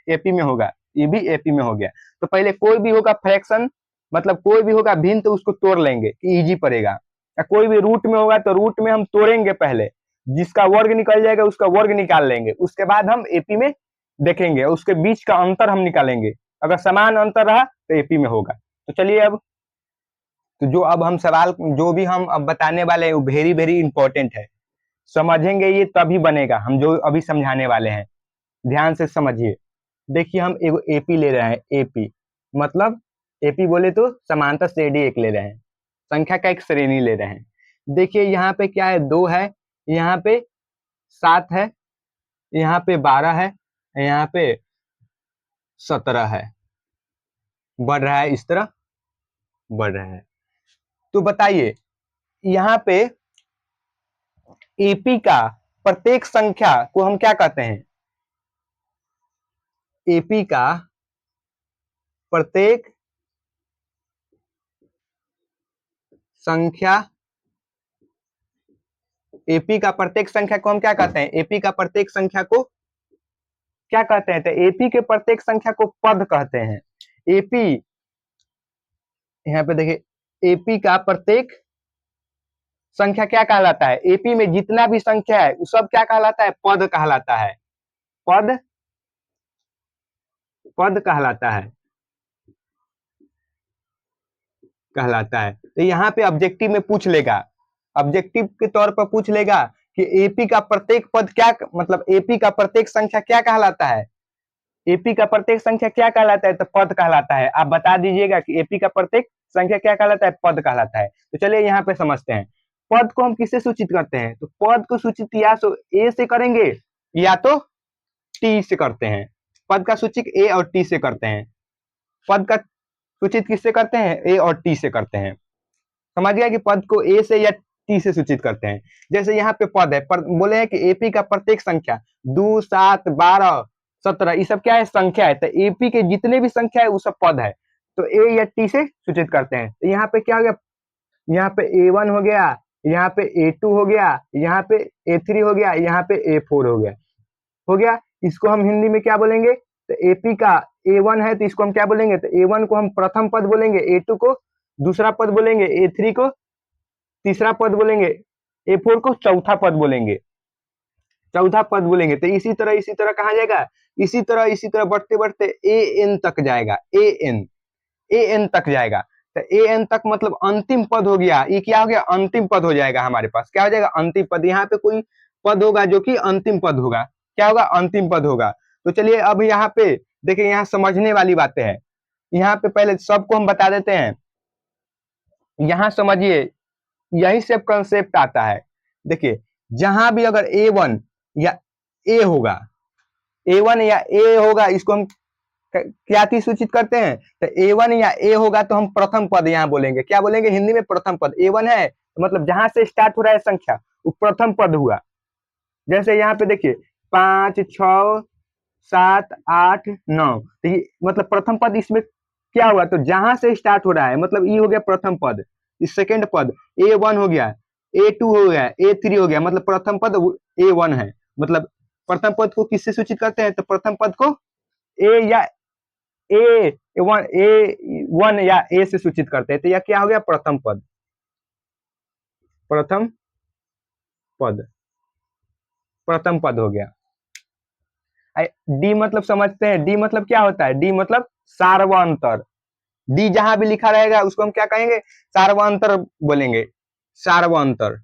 [SPEAKER 1] एपी में होगा, ये भी एपी में हो गया। तो पहले कोई भी होगा फ्रैक्शन, मतलब कोई भी होगा भिन्न, तो उसको तोड़ लेंगे कि इजी पड़ेगा, या कोई भी रूट में होगा तो रूट में हम तोड़ेंगे, पहले जिसका वर्ग निकल जाएगा उसका वर्ग निकाल लेंगे, उसके बाद हम एपी में देखेंगे, उसके बीच का अंतर हम निकालेंगे, अगर समान अंतर रहा तो एपी में होगा। तो चलिए अब, तो जो अब हम सवाल जो भी हम अब बताने वाले हैं वो वेरी वेरी इंपॉर्टेंट है, समझेंगे ये तभी बनेगा, हम जो अभी समझाने वाले हैं ध्यान से समझिए। देखिए हम एगो एपी ले रहे हैं, एपी मतलब एपी बोले तो समांतर श्रेणी एक ले रहे हैं, संख्या का एक श्रेणी ले रहे हैं। देखिए यहाँ पे क्या है, 2 है, यहाँ पे 7 है, यहाँ पे 12 है, यहाँ पे 17 है, बढ़ रहा है, इस तरह बढ़ रहा है। तो बताइए यहाँ पे एपी का प्रत्येक संख्या को हम क्या कहते हैं, एपी का प्रत्येक संख्या, एपी का प्रत्येक संख्या को हम क्या कहते हैं, एपी का प्रत्येक संख्या को क्या कहते हैं, तो एपी के प्रत्येक संख्या को पद कहते हैं। एपी यहाँ पे देखिए, एपी का प्रत्येक संख्या क्या कहलाता है, एपी में जितना भी संख्या है वो सब क्या कहलाता है, पद कहलाता है, पद पद कहलाता है। तो यहाँ पे ऑब्जेक्टिव में पूछ लेगा, ऑब्जेक्टिव के तौर पर पूछ लेगा कि एपी का प्रत्येक पद क्या, मतलब एपी का प्रत्येक संख्या क्या कहलाता है, एपी का प्रत्येक संख्या क्या कहलाता है, तो पद कहलाता है। आप बता दीजिएगा कि एपी का प्रत्येक संख्या क्या कहलाता है, पद कहलाता है। तो चलिए यहाँ पे समझते हैं, पद को हम किससे सूचित करते हैं, तो पद को सूचित या तो ए से करेंगे या तो टी से करते हैं, पद का सूचक ए और टी से करते हैं, पद का सूचित किससे करते हैं, ए और टी से करते हैं। समझ गया कि पद को ए से या टी से सूचित करते हैं। जैसे यहाँ पे पद है, बोले हैं कि एपी का प्रत्येक संख्या 2 7 12 17 ये सब क्या है, संख्या है, तो एपी के जितने भी संख्या है वो सब पद है, तो ए या टी से सूचित करते हैं। तो यहाँ पे क्या हो गया, यहाँ पे A1 हो गया, यहाँ पे A2 हो गया, यहाँ पे A3 हो गया, यहाँ पे A4 हो गया। इसको हम हिंदी में क्या बोलेंगे, तो एपी का A1 है तो इसको हम क्या बोलेंगे, तो A1 को हम प्रथम पद बोलेंगे, A2 को दूसरा पद बोलेंगे, A3 को तीसरा पद बोलेंगे, A4 को चौथा पद बोलेंगे, चौथा पद बोलेंगे। तो इसी तरह कहा जाएगा, इसी तरह बढ़ते बढ़ते एन तक जाएगा, एन तक जाएगा। तो एन तक मतलब अंतिम पद हो गया, ये क्या हो गया, अंतिम पद हो जाएगा हमारे पास, क्या हो जाएगा, अंतिम पद। यहाँ पे कोई पद होगा जो कि अंतिम पद होगा, क्या होगा, अंतिम पद होगा। तो चलिए अब यहाँ पे देखिए, यहाँ समझने वाली बातें हैं, यहाँ पे पहले सबको हम बता देते हैं, यहाँ समझिए, यही से कंसेप्ट आता है। देखिए जहां भी अगर A1 या A होगा, A1 या A होगा, इसको हम क्या चीज सूचित करते हैं? तो A1 या A होगा तो हम प्रथम पद यहाँ बोलेंगे। क्या बोलेंगे हिंदी में? प्रथम पद। A1 है तो मतलब जहां से स्टार्ट हो रहा है संख्या वो प्रथम पद हुआ। जैसे यहाँ पे देखिए 5 6 7 8 9, तो ये मतलब प्रथम पद इसमें क्या हुआ? तो जहां से स्टार्ट हो रहा है मतलब ये हो गया प्रथम पद। इस सेकंड पद A1 हो गया, A2 हो गया, A3 हो गया, मतलब प्रथम पद A1 है। मतलब प्रथम पद को किससे सूचित करते हैं? तो प्रथम पद को ए या ए वन या ए से सूचित करते हैं। तो यह क्या हो गया? प्रथम पद। प्रथम पद, प्रथम पद हो गया। डी मतलब समझते हैं? डी मतलब क्या होता है? डी मतलब सार्वंतर। डी जहां भी लिखा रहेगा उसको हम क्या कहेंगे? सार्वंतर बोलेंगे। सार्वंतर,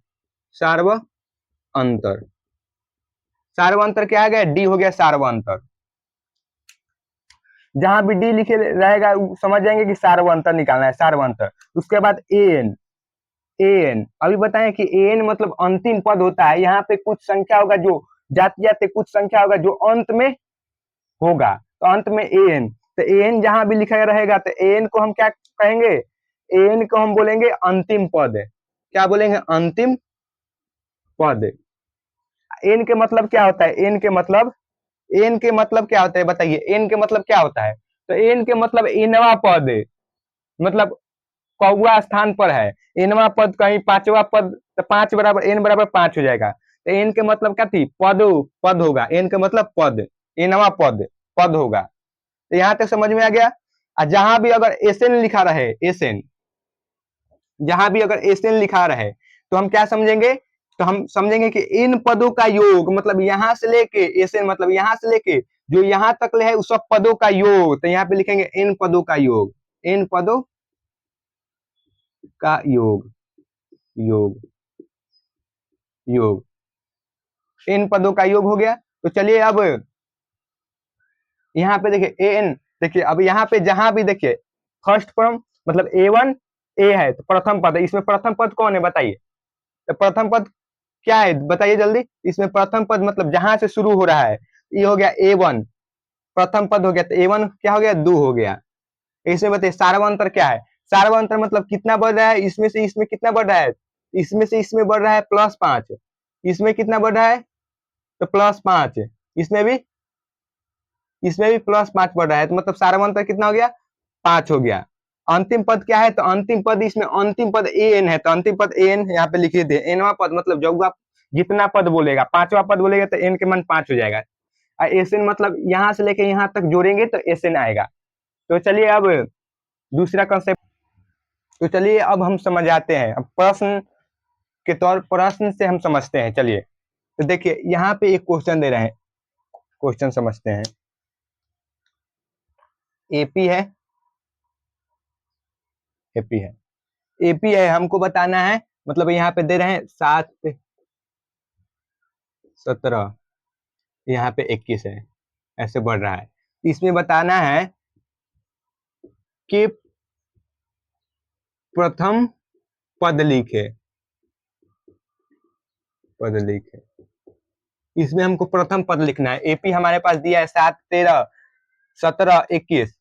[SPEAKER 1] सार्व अंतर। सार्वंतर क्या आ गया? डी हो गया सार्वंतर। जहां भी डी लिखे रहेगा समझ जाएंगे कि सार्वंतर निकालना है, सार्वंतर। उसके बाद एन, एन अभी बताएं कि एन मतलब अंतिम पद होता है। यहाँ पे कुछ संख्या होगा जो जाते जाते कुछ संख्या होगा जो अंत में होगा, तो अंत में एन। तो एन जहां भी लिखा रहेगा तो एन को हम क्या कहेंगे? एन को हम बोलेंगे अंतिम पद। क्या बोलेंगे? अंतिम पद। एन के मतलब क्या होता है? एन के मतलब, एन के मतलब क्या होता है बताइए? एन के मतलब क्या होता है? तो एन के मतलब एनवा पद, मतलब कौवा स्थान पर है, एनवा पद कहीं पांचवा पद, तो 5 बराबर एन बराबर 5 हो जाएगा। तो एन के मतलब क्या थी? पद, पद होगा। एन के मतलब पद, एनवा पद, पद होगा। तो यहाँ तक समझ में आ गया। और जहां भी अगर एसएन लिखा रहे, एसएन, जहां भी अगर एसएन लिखा रहे तो हम क्या समझेंगे? तो हम समझेंगे कि इन पदों का योग, मतलब यहां से लेके एसएन मतलब यहां से लेके जो यहां तक ले है उस सब पदों का योग। तो यहाँ पे लिखेंगे इन पदों का योग, इन पदों का योग, योग, योग, इन पदों का योग हो गया। तो चलिए अब यहाँ पे देखिए एन, देखिए अब यहाँ पे जहां भी देखिए फर्स्ट फॉर्म मतलब A1 ए है तो प्रथम पद है। इसमें प्रथम पद कौन है बताइए? तो प्रथम पद क्या है बताइए जल्दी? इसमें प्रथम पद मतलब जहां से शुरू हो रहा है, ये हो गया A1, प्रथम पद हो गया। तो A1 क्या हो गया? 2 हो गया। इसमें बताइए सार्वंतर क्या है? सार्वंतर मतलब कितना बढ़ रहा है? इसमें से इसमें कितना बढ़ रहा है? इसमें से इसमें बढ़ रहा है +5। इसमें कितना बढ़ रहा है? तो +5। इसमें भी, इसमें भी +5 बढ़ रहा है। तो मतलब सार्वंतर कितना हो गया? 5 हो गया। अंतिम पद क्या है? तो अंतिम पद, इसमें अंतिम पद एन है, तो अंतिम पद एन यहाँ पे लिखिए दे। एनवा पद मतलब जब आप जितना पद बोलेगा, पांचवा पद बोलेगा तो एन के मान 5 हो जाएगा। और एसएन मतलब यहाँ से लेके यहाँ तक जोड़ेंगे तो एसएन आएगा। तो चलिए अब दूसरा कंसेप्ट, तो चलिए अब हम समझ आते हैं। अब प्रश्न के तौर, प्रश्न से हम समझते हैं। चलिए तो देखिए यहाँ पे एक क्वेश्चन दे रहे हैं, क्वेश्चन समझते हैं। एपी है, एपी है, एपी है, हमको बताना है। मतलब यहाँ पे दे रहे हैं 7 17, यहाँ पे 21 है, ऐसे बढ़ रहा है। इसमें बताना है कि प्रथम पद लिखे, पद लिखे। इसमें हमको प्रथम पद लिखना है। एपी हमारे पास दिया है 7 13 17 21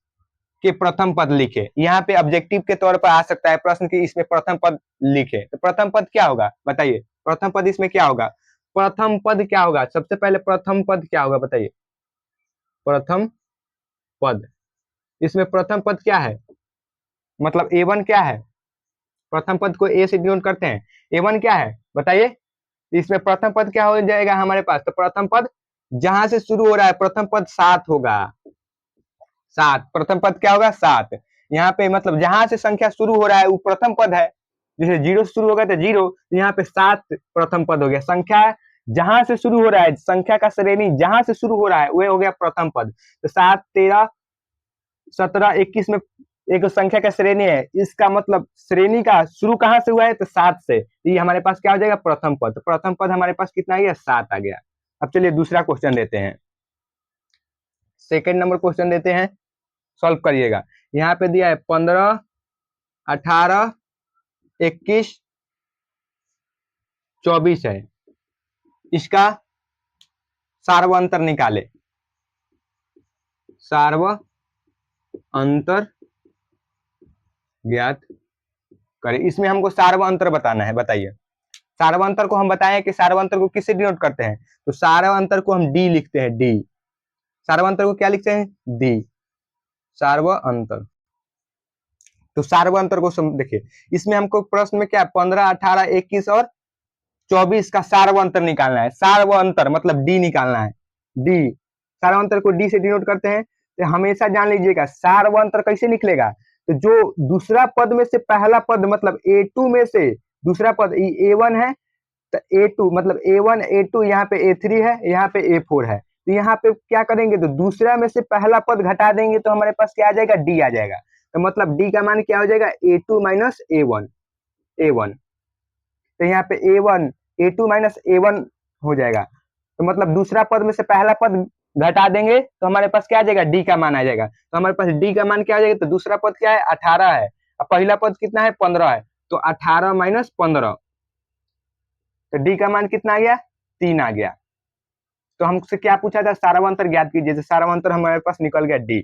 [SPEAKER 1] के प्रथम पद लिखे। यहाँ पे ऑब्जेक्टिव के तौर पर आ सकता है प्रश्न कि इसमें प्रथम पद लिखे। तो प्रथम पद क्या होगा बताइए? प्रथम पद इसमें क्या होगा? प्रथम पद क्या होगा? सबसे पहले प्रथम पद क्या होगा बताइए? प्रथम पद, इसमें प्रथम पद क्या है? मतलब A1 क्या है? प्रथम पद को ए से डिनोट करते हैं। A1 क्या है बताइए? इसमें प्रथम पद क्या हो जाएगा हमारे पास? तो प्रथम पद जहां से शुरू हो रहा है प्रथम पद 7 होगा। 7, प्रथम पद क्या होगा? 7। यहाँ पे मतलब जहां से संख्या शुरू हो रहा है वो प्रथम पद है। जैसे 0 से शुरू होगा तो 0, यहाँ पे 7 प्रथम पद हो गया। संख्या जहां से शुरू हो रहा है, संख्या का श्रेणी जहां से शुरू हो रहा है वह हो गया प्रथम पद। तो 7 13 17 21 में एक संख्या का श्रेणी है, इसका मतलब श्रेणी का शुरू कहां से हुआ है? तो 7 से। ये हमारे पास क्या हो जाएगा? प्रथम पद। तो प्रथम पद हमारे पास कितना आ गया? 7 आ गया। अब चलिए दूसरा क्वेश्चन देते हैं, सेकेंड नंबर क्वेश्चन देते हैं, सॉल्व करिएगा। यहाँ पे दिया है 15 18 21 24 है। इसका सार्व अंतर निकाले, सार्व अंतर ज्ञात करें। इसमें हमको सार्व अंतर बताना है। बताइए, सार्व अंतर को हम बताएं कि सार्व अंतर को किससे डिनोट करते हैं, तो सार्व अंतर को हम डी लिखते हैं, डी। सार्व अंतर को क्या लिखते हैं, डी, सार्व अंतर। तो सार्व अंतर को देखिए, इसमें हमको प्रश्न में क्या 15, 18, 21 और 24 का सार्व अंतर निकालना है। सार्व अंतर मतलब डी निकालना है, डी। सार्व अंतर को डी से डिनोट करते हैं। तो हमेशा जान लीजिएगा सार्व अंतर कैसे निकलेगा, तो जो दूसरा पद में से पहला पद मतलब A2 में से दूसरा पद A1 है, तो A2 मतलब A1 A2, यहाँ पे A3 है, यहाँ पे A4 है। तो यहाँ पे क्या करेंगे, तो दूसरा में से पहला पद घटा देंगे तो हमारे पास क्या आ जाएगा, डी आ जाएगा। तो मतलब डी का मान क्या हो जाएगा, A2 माइनस A1, A1। तो यहाँ पे A1 A2 माइनस A1 हो जाएगा। तो मतलब दूसरा पद में से पहला पद घटा देंगे तो हमारे पास क्या आ जाएगा, डी का मान आ जाएगा। तो हमारे पास डी का मान क्या आ जाएगा, तो दूसरा पद क्या है, 18 है, और पहला पद कितना है, 15 है। तो 18 माइनस 15, तो डी का मान कितना आ गया, 3 आ गया। तो हमसे क्या पूछा था, सार्वंतर ज्ञात कीजिए। जैसे सार्वंतर हमारे पास निकल गया डी।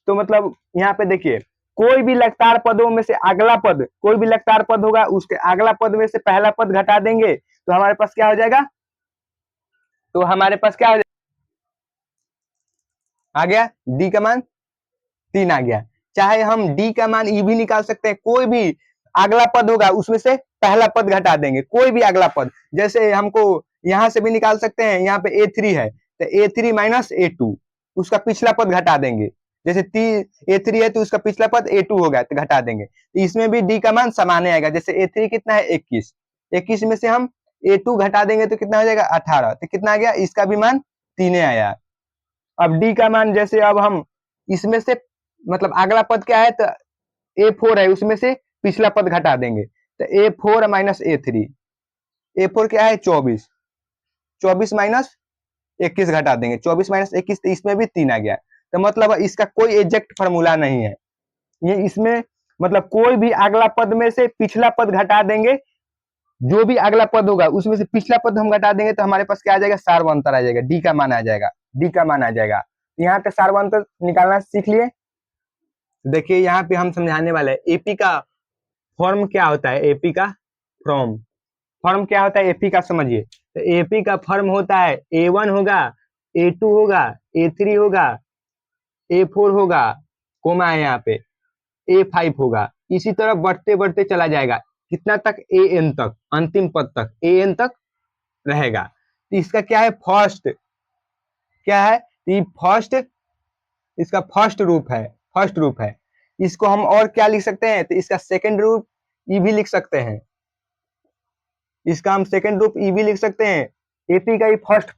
[SPEAKER 1] तो मतलब यहाँ पे देखिए, कोई भी लगातार पदों में से अगला पद, कोई भी लगातार पद होगा उसके अगला पद में से पहला पद घटा देंगे तो हमारे पास क्या हो जाएगा, तो हमारे पास क्या हो जाएगा, आ गया डी का मान 3 आ गया। चाहे हम डी का मान ई भी निकाल सकते हैं, कोई भी अगला पद होगा उसमें से पहला पद घटा देंगे, कोई भी अगला पद। जैसे हमको यहां से भी निकाल सकते हैं, यहाँ पे A3 है तो A3 माइनस A2, उसका पिछला पद घटा देंगे। जैसे A3 है तो उसका पिछला पद A2 होगा तो घटा देंगे। तो इसमें भी डी का मान समान आएगा। जैसे A3 कितना है, 21, 21 में से हम A2 घटा देंगे तो कितना हो जाएगा, 18। तो कितना आ गया, इसका भी मान 3 आया। अब डी का मान जैसे अब हम इसमें से मतलब अगला पद क्या है, तो A4 है, उसमें से पिछला पद घटा देंगे तो A4 माइनस A3, A4 क्या है 24, 24 माइनस 21 घटा देंगे, 24 माइनस 21, तो इसमें भी 3 आ गया। तो मतलब इसका कोई एग्जैक्ट फॉर्मूला नहीं है ये। इसमें मतलब कोई भी अगला पद में से पिछला पद घटा देंगे, जो भी अगला पद होगा उसमें से पिछला पद हम घटा देंगे तो हमारे पास क्या आ जाएगा, सार्वंतर आ जाएगा, डी का मान आ जाएगा, डी का मान आ जाएगा। यहाँ पे सार्वंतर निकालना सीख लिए। देखिए यहाँ पे हम समझाने वाले हैं एपी का फॉर्म क्या होता है, एपी का फॉर्म, फॉर्म क्या होता है एपी का, समझिए। तो एपी का फॉर्म होता है A1 होगा, A2 होगा, A3 होगा, A4 होगा, कोमा है यहाँ पे, A5 होगा। इसी तरह बढ़ते बढ़ते चला जाएगा, कितना तक, AN तक, अंतिम पद तक, AN तक रहेगा। तो इसका क्या है, फर्स्ट क्या है, ये फर्स्ट, इसका फर्स्ट रूप है, फर्स्ट रूप है। इसको हम और क्या लिख सकते हैं, तो इसका सेकंड रूप ई भी लिख सकते हैं, इसका हम सेकंड रूप ई भी लिख सकते हैं। एपी का ये फर्स्ट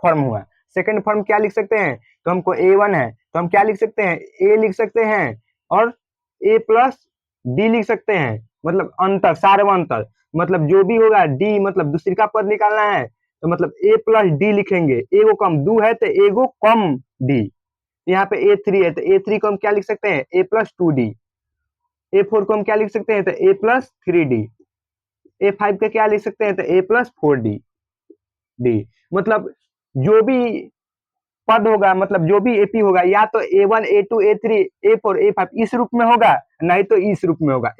[SPEAKER 1] फॉर्म हुआ। सेकंड फॉर्म क्या लिख सकते हैं, तो हमको A1 है तो हम क्या लिख सकते हैं, ए लिख सकते हैं और A प्लस डी लिख सकते हैं। मतलब अंतर, सार्वंतर मतलब जो भी होगा डी, मतलब दूसरी का पद निकालना है तो मतलब A प्लस डी लिखेंगे। एगो कम दू है तो एगो कम डी। यहाँ पे A3 है तो A3 को हम क्या लिख सकते हैं, A प्लस 2D। A4 को हम क्या लिख सकते हैं, तो A प्लस 3D। A5 का क्या लिख सकते हैं, तो A प्लस 4D डी। मतलब जो भी पद होगा, मतलब जो भी एपी होगा, या तो A1 A2 A3 A4 A5 इस रूप में होगा, नहीं तो इस रूप में होगा,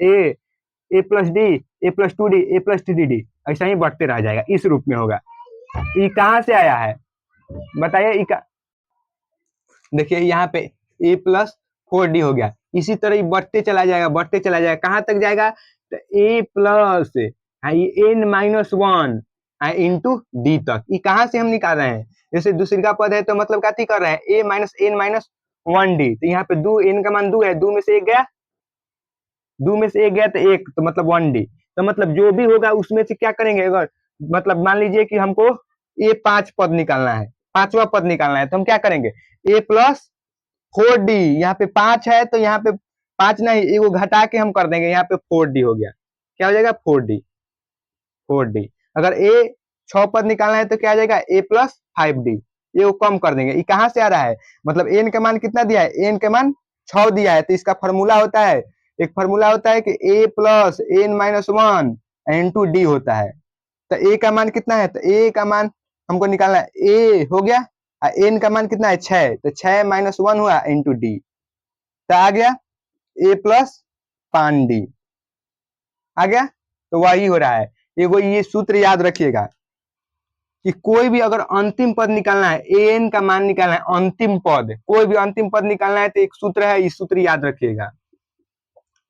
[SPEAKER 1] A plus D, A plus 2D, A plus 3D, ऐसा ही बढ़ते रह जाएगा, इस रूप में होगा। ये कहाँ से आया है बताइए, देखिए यहाँ पे A प्लस 4D हो गया। इसी तरह बढ़ते चला जाएगा, बढ़ते चला जाएगा, कहाँ तक जाएगा, तो A plus N-1 into D तक। ये कहाँ से हम निकाल रहे हैं, जैसे दूसरी का पद है तो मतलब क्या कर रहे हैं, A माइनस N-1D। तो यहाँ पे दो, N का मान 2 है, 2 में से एक गया, 2 में से एक गया तो एक, तो मतलब 1D। तो मतलब जो भी होगा उसमें से क्या करेंगे, अगर मतलब मान लीजिए कि हमको A 5 पद निकालना है, पांचवा पद निकालना है, तो हम क्या करेंगे, A प्लस 4D, यहाँ पे 5 है तो यहाँ पे 5 नहीं, एगो घटा के हम कर देंगे, यहाँ पे 4D हो गया। क्या हो जाएगा, 4D, 4D। अगर A 6 पद निकालना है तो क्या आ जाएगा, A प्लस 5D। ये वो कम कर देंगे। ये कहाँ से आ रहा है, मतलब N का मान कितना दिया है, N का मान 6 दिया है, तो इसका फॉर्मूला होता है, एक फॉर्मूला होता है कि A plus N-1 into D होता है। तो ए का मान कितना है, तो ए का मान हमको निकालना है, ए हो गया एन का मान कितना है 6, तो 6 - 1 हुआ इंटू डी, तो आ गया ए प्लस 5d आ गया। तो वही हो रहा है। एगो ये सूत्र याद रखिएगा कि कोई भी अगर अंतिम पद निकालना है, एन का मान निकालना है, अंतिम पद कोई भी अंतिम पद निकालना है तो एक सूत्र है, इस सूत्र याद रखिएगा।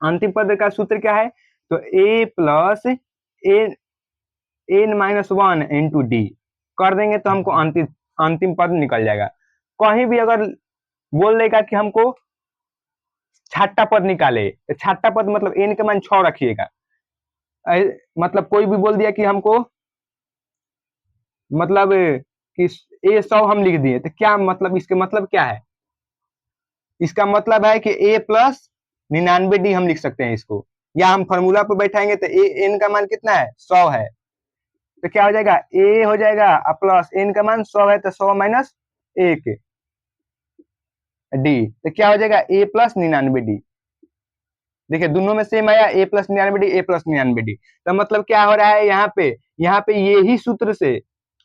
[SPEAKER 1] अंतिम पद का सूत्र क्या है, तो ए प्लस एन -1 इंटू डी कर देंगे तो हमको अंतिम पद निकल जाएगा। कहीं भी अगर बोल देगा कि हमको छठा पद निकाले, तो छठा पद मतलब एन का मान 6 रखिएगा। मतलब कोई भी बोल दिया कि हमको मतलब कि ए 100 हम लिख दिए, तो क्या मतलब, इसके मतलब क्या है, इसका मतलब है कि ए प्लस 99d हम लिख सकते हैं इसको, या हम फॉर्मूला पर बैठाएंगे तो ए एन का मान कितना है 100 है, तो क्या हो जाएगा ए हो जाएगा प्लस एन का मान 100 है तो 100 माइनस 1 डी, तो क्या हो जाएगा ए प्लस 99d। देखिए दोनों में सेम आया, ए प्लस 99d ए प्लस 99d, तो मतलब क्या हो रहा है यहाँ पे यही सूत्र से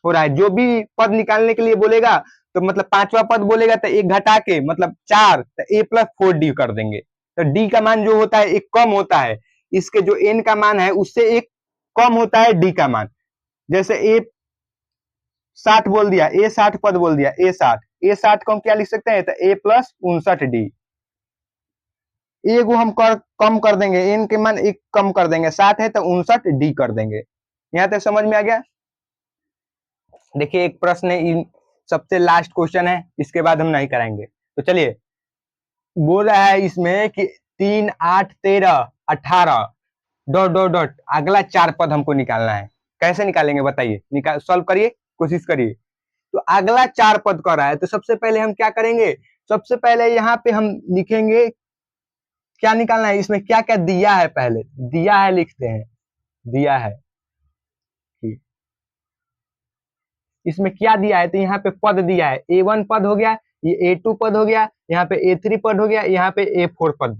[SPEAKER 1] हो रहा है। जो भी पद निकालने के लिए बोलेगा तो मतलब पांचवा पद बोलेगा तो एक घटा के मतलब 4, तो ए प्लस 4d कर देंगे। तो डी का मान जो होता है एक कम होता है, इसके जो एन का मान है उससे एक कम होता है डी का मान। जैसे ए 60 बोल दिया, ए 60 पद बोल दिया, ए 60 को हम क्या लिख सकते हैं, तो ए प्लस 59d। एगो हम कम कर देंगे, एन के मान एक कम कर देंगे, 60 है तो 59d कर देंगे। यहाँ तक समझ में आ गया। देखिए एक प्रश्न है, सबसे लास्ट क्वेश्चन है, इसके बाद हम नहीं कराएंगे। तो चलिए, बोल रहा है इसमें कि 3, 8, 13, 18 डॉट डॉट डॉट अगला 4 पद हमको निकालना है। कैसे निकालेंगे बताइए, सॉल्व करिए, कोशिश करिए। तो अगला 4 पद कर रहा है, तो सबसे पहले हम क्या करेंगे, सबसे पहले यहाँ पे हम लिखेंगे क्या निकालना है, इसमें क्या क्या दिया है, पहले दिया है लिखते हैं, दिया है इसमें क्या दिया है, तो यहाँ पे पद दिया है, A1 पद हो गया, ये A2 पद हो गया, यहाँ पे A3 पद हो गया, यहाँ पे A4 पद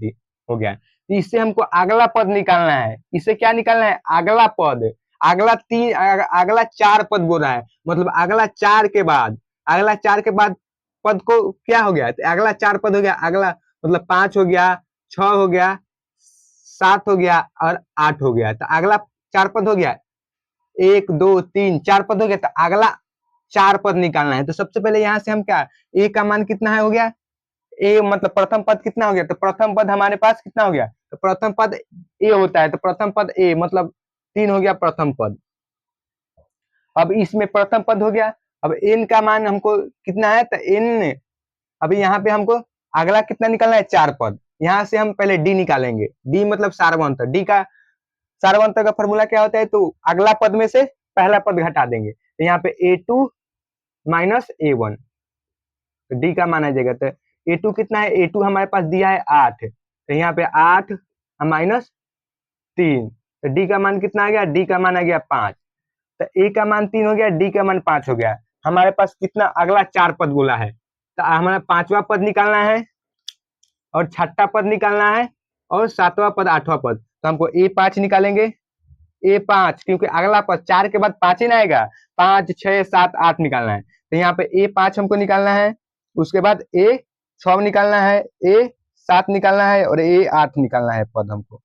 [SPEAKER 1] हो गया। तो इससे हमको अगला पद निकालना है। इससे क्या निकालना है, अगला पद, अगला 4 पद बोल रहा है, मतलब अगला 4 के बाद, अगला 4 के बाद पद को क्या हो गया, तो अगला 4 पद हो गया, अगला मतलब 5 हो गया, 6 हो गया, 7 हो गया और 8 हो गया। तो अगला 4 पद हो गया, 1, 2, 3, 4 पद हो गया। तो अगला 4 पद निकालना है। तो सबसे पहले यहाँ से हम क्या, ए का मान कितना है, हो गया ए, मतलब प्रथम पद कितना हो गया, तो प्रथम पद हमारे पास कितना हो गया, तो प्रथम पद ए होता है, तो प्रथम पद ए मतलब 3 हो गया प्रथम पद। अब इसमें प्रथम पद हो गया, अब एन का मान हमको कितना है, तो एन अभी यहाँ पे हमको अगला कितना निकालना है, 4 पद। यहाँ से हम पहले डी निकालेंगे, डी मतलब सारवंत, डी का सारवंत का फॉर्मूला क्या होता है, तो अगला पद में से पहला पद घटा देंगे, तो यहाँ पे A2 माइनस A1, तो डी का मान आ जाएगा। तो A2 कितना है, A2 हमारे पास दिया है 8, तो यहाँ पे 8 माइनस 3, तो डी का मान कितना आ गया, डी का मान आ गया 5। तो ए का मान 3 हो गया, डी का मान 5 हो गया। हमारे पास कितना अगला 4 पद बोला है, तो हमारा 5वां पद निकालना है और 6ठा पद निकालना है और 7वां पद 8वां पद। तो हमको A5 निकालेंगे, A5 क्योंकि अगला पद 4 के बाद 5 ही ना आएगा, 5, 6, 7, 8 निकालना है। तो यहाँ पे A5 हमको निकालना है, उसके बाद A6 निकालना है, A7 निकालना है और A8 निकालना है पद हमको।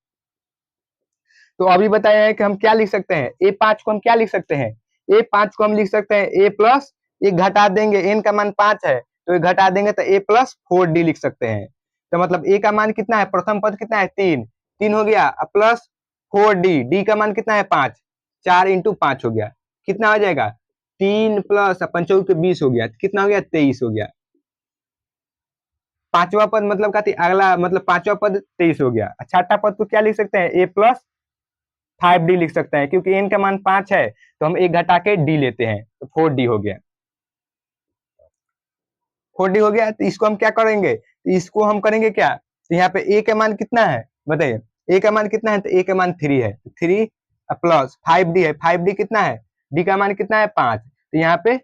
[SPEAKER 1] तो अभी बताया है कि हम क्या लिख सकते हैं, A5 को हम क्या लिख सकते हैं, A5 को हम लिख सकते हैं A प्लस, एक घटा देंगे, एन का मान 5 है तो एक घटा देंगे तो A प्लस 4D लिख सकते हैं। तो मतलब ए का मान कितना है, प्रथम पद कितना है 3 हो गया, प्लस 4D, डी का मान कितना है 5, 4 इंटू 5 हो गया, कितना हो जाएगा 3 प्लस 5 के 20 हो गया, कितना हो गया 23 हो गया। 5वां पद मतलब का अगला मतलब 5वां पद 23 हो गया। 6ठा पद को क्या लिख सकते हैं, A प्लस 5D लिख सकते हैं, क्योंकि एन का मान 5 है तो हम एक घटा के डी लेते हैं, तो 4D हो गया, 4D हो गया। तो इसको हम क्या करेंगे, तो इसको हम करेंगे क्या, तो यहाँ पे ए का मान कितना है बताइए, ए का मान कितना है, तो ए का मान 3 है, 3 प्लस 5D है, 5D कितना है, डी का मान कितना है 5, तो यहाँ पे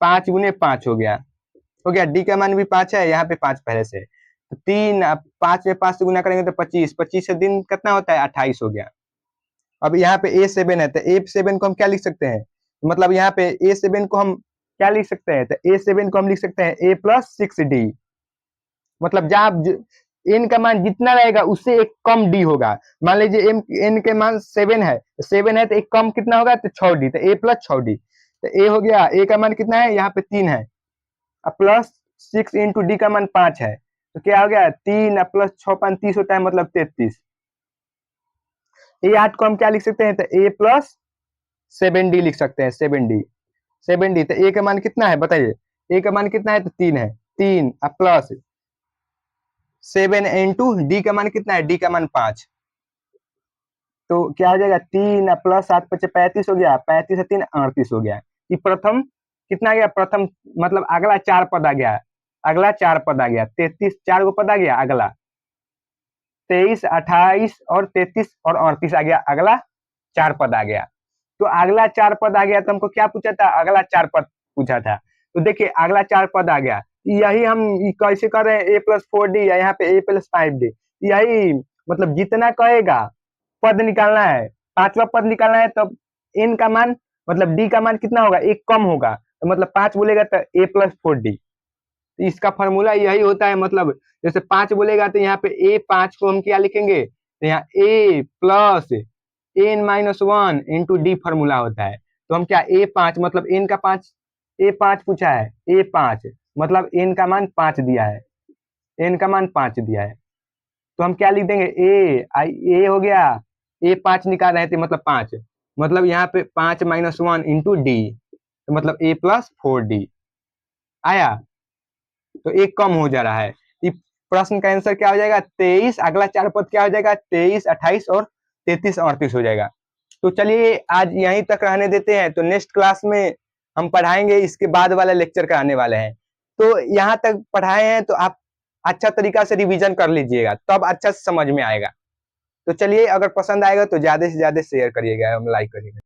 [SPEAKER 1] 5 गुने 5 हो गया, डी का मान भी 5 है, यहाँ पे 5 पहले से, तो 3 5 में 5 से गुना करेंगे तो 25 से दिन कितना होता है 28 हो गया। अब यहाँ पे A7 है तो A7 को हम क्या लिख सकते हैं, मतलब यहाँ पे A7 को हम क्या लिख सकते हैं, तो A7 को हम लिख सकते हैं A+6D। मतलब जहाँ n का मान जितना रहेगा उससे एक कम d होगा। मान लीजिए n के मान 7 है, 7 है तो एक कम कितना होगा, तो 6d, तो A+6d। तो a हो गया, a का मान कितना है, यहाँ पे 3 है, अब +6 इंटू डी का मान 5 है, तो क्या हो गया 3 +6 30 होता है, मतलब 33। A8 को हम क्या लिख सकते हैं, तो A+7D लिख सकते हैं, 7D। तो a का मान कितना है बताइए, a का मान कितना है, तो 3 है, 3 +7 इंटू डी का मान कितना है, डी का मान 5। तो क्या हो जाएगा, 3 +7 × 5 = 35 हो गया, 35 से 3 38 हो गया। ये प्रथम कितना गया, प्रथम मतलब अगला 4 पद आ गया, अगला 4 पद आ गया, 33 4 गो पद आ गया, अगला 23 28 और 33 और 38 आ गया, अगला 4 पद आ गया। तो अगला 4 पद आ गया, तो हमको क्या पूछा था, अगला 4 पद पूछा था। तो देखिए अगला 4 पद आ गया, यही हम कैसे कर रहे हैं, A+4D या यहाँ पे A+5D, यही मतलब जितना कहेगा पद निकालना है, पांचवा पद निकालना है, तब n का मान मतलब d का मान कितना होगा, एक कम होगा, तो मतलब 5 बोलेगा तो A+4D। तो इसका फॉर्मूला यही होता है, मतलब जैसे 5 बोलेगा तो यहाँ पे A5 को हम क्या लिखेंगे, तो यहाँ A+n-1 इंटू डी फॉर्मूला होता है। तो हम क्या A5 मतलब n का 5, A5 पूछा है, A5 मतलब n का मान 5 दिया है, n का मान 5 दिया है, तो हम क्या लिख देंगे, ए हो गया, A5 निकाल रहे थे मतलब 5, मतलब यहाँ पे 5 - 1 इंटू डी, तो मतलब A+4D आया। तो एक कम हो जा रहा है। इस प्रश्न का आंसर क्या हो जाएगा, 23। अगला 4 पद क्या हो जाएगा, 23 28 और 33 38 हो जाएगा। तो चलिए आज यहीं तक रहने देते हैं, तो नेक्स्ट क्लास में हम पढ़ाएंगे, इसके बाद वाला लेक्चर कराने वाले हैं। तो यहाँ तक पढ़ाए हैं तो आप अच्छा तरीका से रिवीजन कर लीजिएगा, तब अच्छा से समझ में आएगा। तो चलिए अगर पसंद आएगा तो ज्यादा से ज्यादा शेयर करिएगा, लाइक करिएगा।